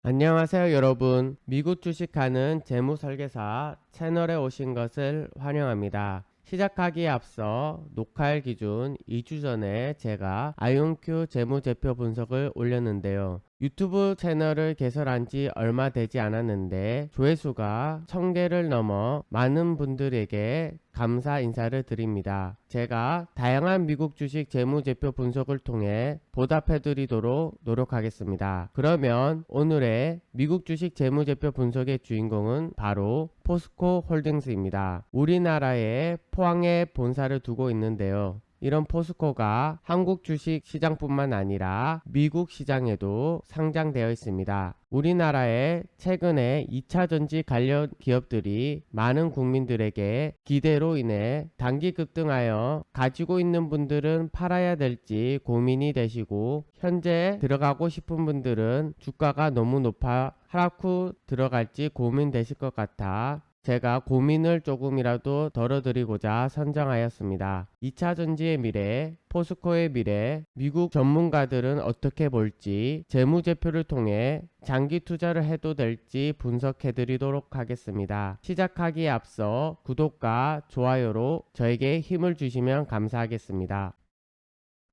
안녕하세요 여러분. 미국 주식하는 재무설계사 채널에 오신 것을 환영합니다. 시작하기에 앞서 녹화일 기준 2주 전에 제가 아이온큐 재무제표 분석을 올렸는데요. 유튜브 채널을 개설한 지 얼마 되지 않았는데 조회수가 1000개를 넘어 많은 분들에게 감사 인사를 드립니다. 제가 다양한 미국 주식 재무제표 분석을 통해 보답해 드리도록 노력하겠습니다. 그러면 오늘의 미국 주식 재무제표 분석의 주인공은 바로 포스코 홀딩스입니다. 우리나라에 포항에 본사를 두고 있는데요. 이런 포스코가 한국 주식 시장뿐만 아니라 미국 시장에도 상장되어 있습니다. 우리나라에 최근에 2차 전지 관련 기업들이 많은 국민들에게 기대로 인해 단기 급등하여 가지고 있는 분들은 팔아야 될지 고민이 되시고, 현재 들어가고 싶은 분들은 주가가 너무 높아 하락 후 들어갈지 고민되실 것 같아 제가 고민을 조금이라도 덜어드리고자 선정하였습니다. 2차 전지의 미래, 포스코의 미래, 미국 전문가들은 어떻게 볼지, 재무제표를 통해 장기 투자를 해도 될지 분석해드리도록 하겠습니다. 시작하기에 앞서 구독과 좋아요로 저에게 힘을 주시면 감사하겠습니다.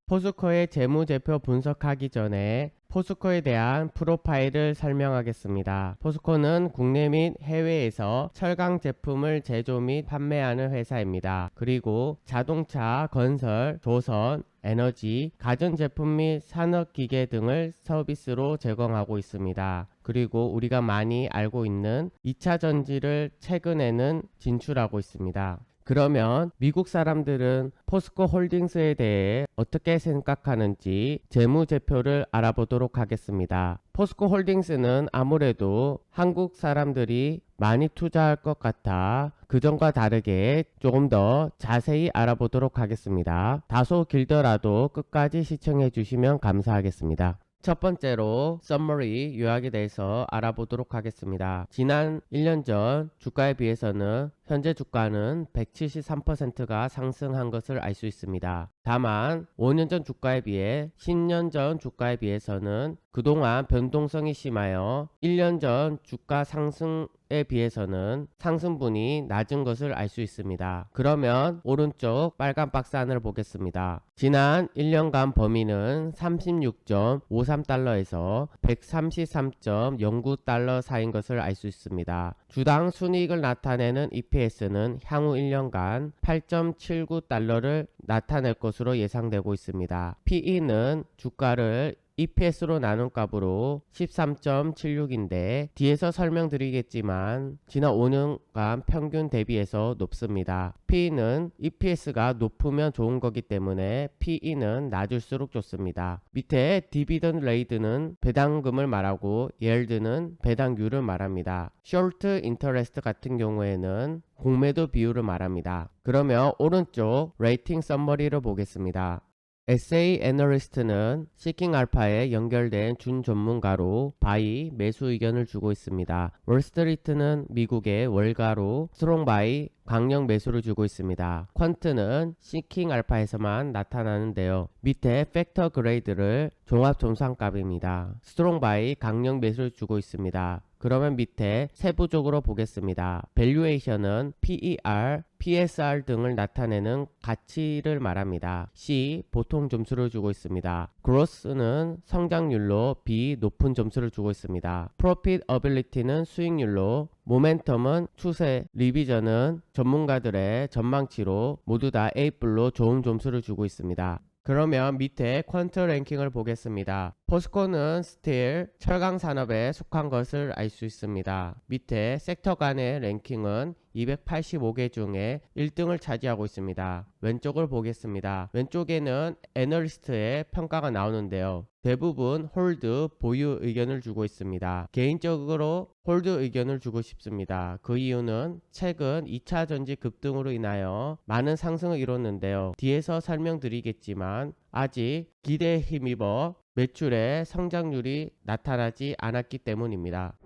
포스코의 재무제표 분석하기 전에 포스코에 대한 프로파일을 설명하겠습니다. 포스코는 국내 및 해외에서 철강 제품을 제조 및 판매하는 회사입니다. 그리고 자동차, 건설, 조선, 에너지, 가전제품 및 산업기계 등을 서비스로 제공하고 있습니다. 그리고 우리가 많이 알고 있는 2차 전지를 최근에는 진출하고 있습니다. 그러면 미국 사람들은 포스코 홀딩스에 대해 어떻게 생각하는지 재무제표를 알아보도록 하겠습니다. 포스코 홀딩스는 아무래도 한국 사람들이 많이 투자할 것 같아 그전과 다르게 조금 더 자세히 알아보도록 하겠습니다. 다소 길더라도 끝까지 시청해 주시면 감사하겠습니다. 첫 번째로 서머리 요약에 대해서 알아보도록 하겠습니다. 지난 1년 전 주가에 비해서는 현재 주가는 173%가 상승한 것을 알 수 있습니다. 다만 5년 전 주가에 비해 10년 전 주가에 비해서는 그동안 변동성이 심하여 1년 전 주가 상승에 비해서는 상승분이 낮은 것을 알 수 있습니다. 그러면 오른쪽 빨간 박스 안을 보겠습니다. 지난 1년간 범위는 36.53달러에서 133.09달러 사이인 것을 알 수 있습니다. 주당 순이익을 나타내는 EPS는 향후 1년간 8.79달러를 나타낼 것으로 예상되고 있습니다. PE는 주가를 EPS로 나눈 값으로 13.76인데 뒤에서 설명드리겠지만 지난 5년간 평균 대비해서 높습니다. PE는 EPS가 높으면 좋은 거기 때문에 PE는 낮을수록 좋습니다. 밑에 디비던드 레이드는 배당금을 말하고 yiel드는 배당률을 말합니다. short interest 같은 경우에는 공매도 비율을 말합니다. 그러면 오른쪽 레이팅 서머리를 보겠습니다. SA 애널리스트는 시킹 알파에 연결된 준 전문가로 바이 매수 의견을 주고 있습니다. 월스트리트는 미국의 월가로 스트롱 바이 강력 매수를 주고 있습니다. 퀀트는 시킹 알파에서만 나타나는데요. 밑에 팩터 그레이드를 종합 점수값입니다. 스트롱 바이 강력 매수를 주고 있습니다. 그러면 밑에 세부적으로 보겠습니다. 밸류에이션은 PER, PSR 등을 나타내는 가치를 말합니다. C. 보통 점수를 주고 있습니다. 그로스는 성장률로 B. 높은 점수를 주고 있습니다. Profitability는 수익률로, 모멘텀은 추세, 리비전은 전문가들의 전망치로 모두 다 A뿔로 좋은 점수를 주고 있습니다. 그러면 밑에 퀀트 랭킹을 보겠습니다. 포스코는 스틸, 철강 산업에 속한 것을 알 수 있습니다. 밑에 섹터 간의 랭킹은 285개 중에 1등을 차지하고 있습니다. 왼쪽을 보겠습니다. 왼쪽에는 애널리스트의 평가가 나오는데요. 대부분 홀드, 보유 의견을 주고 있습니다. 개인적으로 홀드 의견을 주고 싶습니다. 그 이유는 최근 2차 전지 급등으로 인하여 많은 상승을 이뤘는데요. 뒤에서 설명드리겠지만 아직 기대에 힘입어 매출의 성장률이 나타나지 않았기 때문입니다.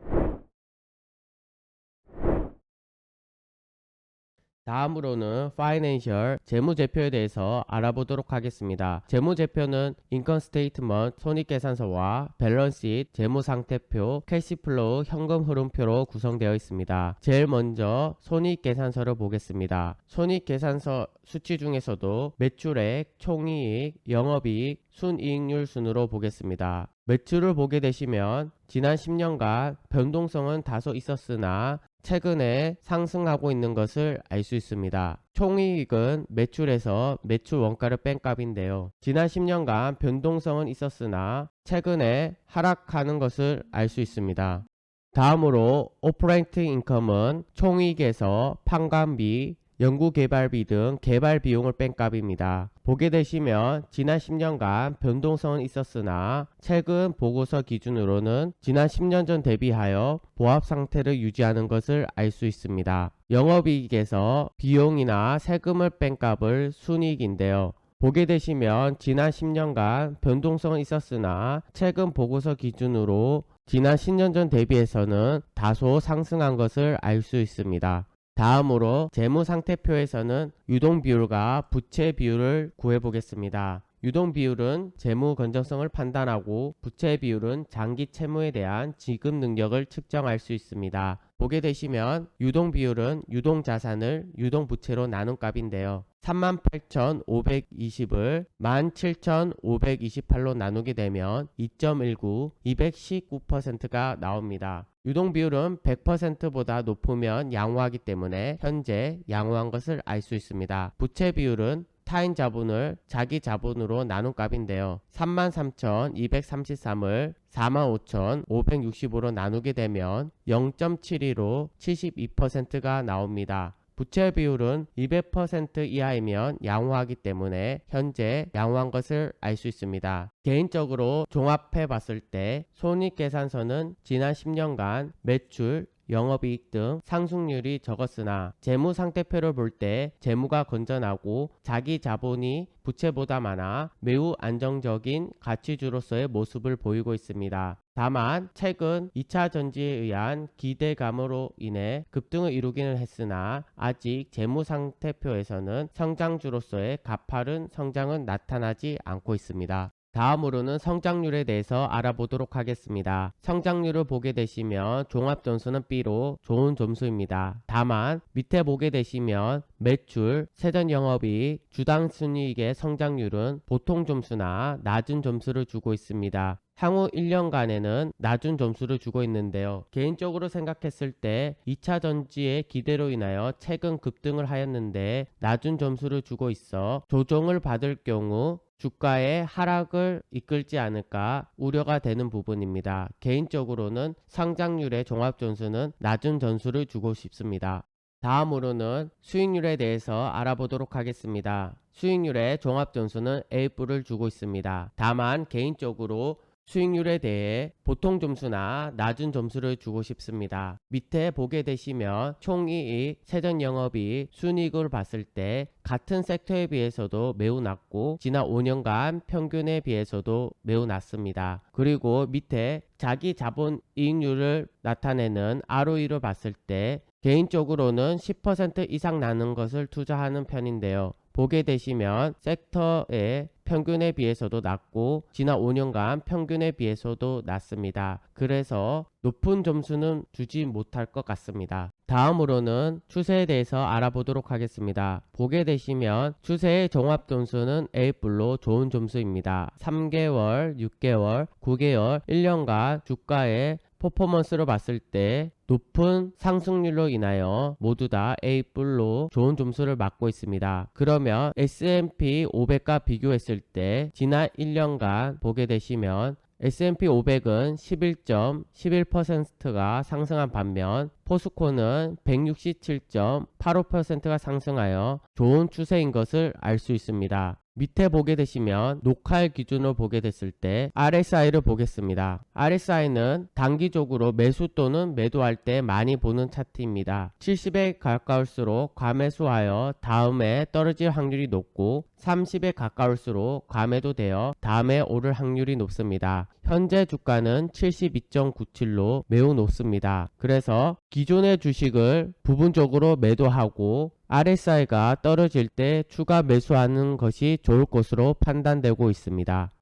다음으로는 파이낸셜 재무제표에 대해서 알아보도록 하겠습니다. 재무제표는 인컴 스테이트먼트 손익계산서와 밸런스시트 재무상태표 캐시플로우 현금 흐름표로 구성되어 있습니다. 제일 먼저 손익계산서를 보겠습니다. 손익계산서 수치 중에서도 매출액, 총이익, 영업이익, 순이익률 순으로 보겠습니다. 매출을 보게 되시면 지난 10년간 변동성은 다소 있었으나 최근에 상승하고 있는 것을 알 수 있습니다. 총이익은 매출에서 매출 원가를 뺀 값인데요. 지난 10년간 변동성은 있었으나 최근에 하락하는 것을 알 수 있습니다. 다음으로 오퍼레이팅 인컴은 총이익에서 판관비, 연구개발비 등 개발 비용을 뺀 값입니다. 보게 되시면 지난 10년간 변동성은 있었으나 최근 보고서 기준으로는 지난 10년 전 대비하여 보합 상태를 유지하는 것을 알 수 있습니다. 영업이익에서 비용이나 세금을 뺀 값을 순이익인데요. 보게 되시면 지난 10년간 변동성은 있었으나 최근 보고서 기준으로 지난 10년 전 대비해서는 다소 상승한 것을 알 수 있습니다. 다음으로 재무상태표에서는 유동비율과 부채 비율을 구해보겠습니다. 유동비율은 재무 건전성을 판단하고 부채 비율은 장기 채무에 대한 지급 능력을 측정할 수 있습니다. 보게 되시면 유동비율은 유동자산을 유동부채로 나눈 값인데요. 38,520을 17,528로 나누게 되면 2.19, 219%가 나옵니다. 유동비율은 100%보다 높으면 양호하기 때문에 현재 양호한 것을 알 수 있습니다. 부채 비율은 타인 자본을 자기 자본으로 나눈 값인데요. 33,233을 45,565로 나누게 되면 0.72로 72%가 나옵니다. 부채 비율은 200% 이하이면 양호하기 때문에 현재 양호한 것을 알 수 있습니다. 개인적으로 종합해 봤을 때 손익계산서는 지난 10년간 매출, 영업이익 등 상승률이 적었으나 재무상태표를 볼 때 재무가 건전하고 자기 자본이 부채보다 많아 매우 안정적인 가치주로서의 모습을 보이고 있습니다. 다만 최근 2차 전지에 의한 기대감으로 인해 급등을 이루기는 했으나 아직 재무상태표에서는 성장주로서의 가파른 성장은 나타나지 않고 있습니다. 다음으로는 성장률에 대해서 알아보도록 하겠습니다. 성장률을 보게 되시면 종합점수는 B로 좋은 점수입니다. 다만 밑에 보게 되시면 매출, 세전영업이익, 주당순이익의 성장률은 보통 점수나 낮은 점수를 주고 있습니다. 향후 1년간에는 낮은 점수를 주고 있는데요. 개인적으로 생각했을 때 2차 전지의 기대로 인하여 최근 급등을 하였는데 낮은 점수를 주고 있어 조정을 받을 경우 주가의 하락을 이끌지 않을까 우려가 되는 부분입니다. 개인적으로는 성장률의 종합점수는 낮은 점수를 주고 싶습니다. 다음으로는 수익률에 대해서 알아보도록 하겠습니다. 수익률의 종합점수는 A뿔을 주고 있습니다. 다만 개인적으로 수익률에 대해 보통 점수나 낮은 점수를 주고 싶습니다. 밑에 보게 되시면 총이익, 세전영업이익, 순이익을 봤을 때 같은 섹터에 비해서도 매우 낮고 지난 5년간 평균에 비해서도 매우 낮습니다. 그리고 밑에 자기 자본 이익률을 나타내는 ROE를 봤을 때 개인적으로는 10% 이상 나는 것을 투자하는 편인데요. 보게 되시면 섹터의 평균에 비해서도 낮고 지난 5년간 평균에 비해서도 낮습니다. 그래서 높은 점수는 주지 못할 것 같습니다. 다음으로는 추세에 대해서 알아보도록 하겠습니다. 보게 되시면 추세의 종합점수는 A뿔로 좋은 점수입니다. 3개월, 6개월, 9개월, 1년간 주가의 퍼포먼스를 봤을 때 높은 상승률로 인하여 모두 다 A뿔로 좋은 점수를 받고 있습니다. 그러면 S&P 500과 비교했을 때 지난 1년간 보게 되시면 S&P 500은 11.11%가 상승한 반면 포스코는 167.85%가 상승하여 좋은 추세인 것을 알 수 있습니다. 밑에 보게 되시면 녹할 기준으로 보게 됐을 때 RSI를 보겠습니다. RSI는 단기적으로 매수 또는 매도할 때 많이 보는 차트입니다. 70에 가까울수록 과매수하여 다음에 떨어질 확률이 높고 30에 가까울수록 과매도되어 다음에 오를 확률이 높습니다. 현재 주가는 72.97로 매우 높습니다. 그래서 기존의 주식을 부분적으로 매도하고 RSI가 떨어질 때 추가 매수하는 것이 좋을 것으로 판단되고 있습니다.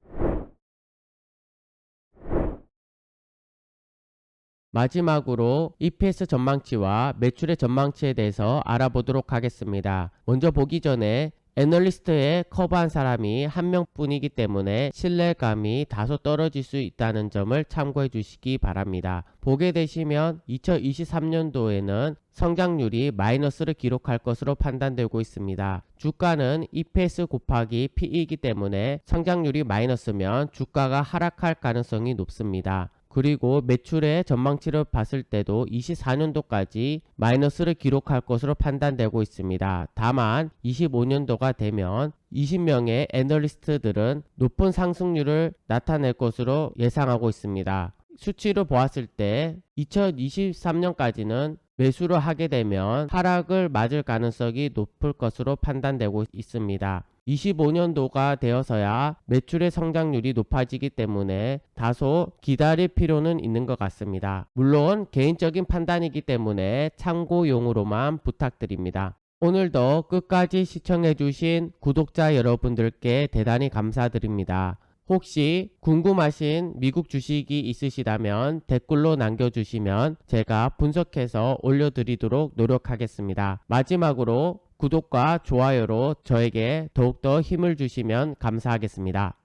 마지막으로 EPS 전망치와 매출의 전망치에 대해서 알아보도록 하겠습니다. 먼저 보기 전에 애널리스트에 커버한 사람이 한 명뿐이기 때문에 신뢰감이 다소 떨어질 수 있다는 점을 참고해 주시기 바랍니다. 보게 되시면 2023년도에는 성장률이 마이너스를 기록할 것으로 판단되고 있습니다. 주가는 EPS 곱하기 PE이기 때문에 성장률이 마이너스면 주가가 하락할 가능성이 높습니다. 그리고 매출의 전망치를 봤을 때도 24년도까지 마이너스를 기록할 것으로 판단되고 있습니다. 다만 25년도가 되면 20명의 애널리스트들은 높은 상승률을 나타낼 것으로 예상하고 있습니다. 수치로 보았을 때 2023년까지는 매수를 하게 되면 하락을 맞을 가능성이 높을 것으로 판단되고 있습니다. 25년도가 되어서야 매출의 성장률이 높아지기 때문에 다소 기다릴 필요는 있는 것 같습니다. 물론 개인적인 판단이기 때문에 참고용으로만 부탁드립니다. 오늘도 끝까지 시청해주신 구독자 여러분들께 대단히 감사드립니다. 혹시 궁금하신 미국 주식이 있으시다면 댓글로 남겨주시면 제가 분석해서 올려드리도록 노력하겠습니다. 마지막으로 구독과 좋아요로 저에게 더욱더 힘을 주시면 감사하겠습니다.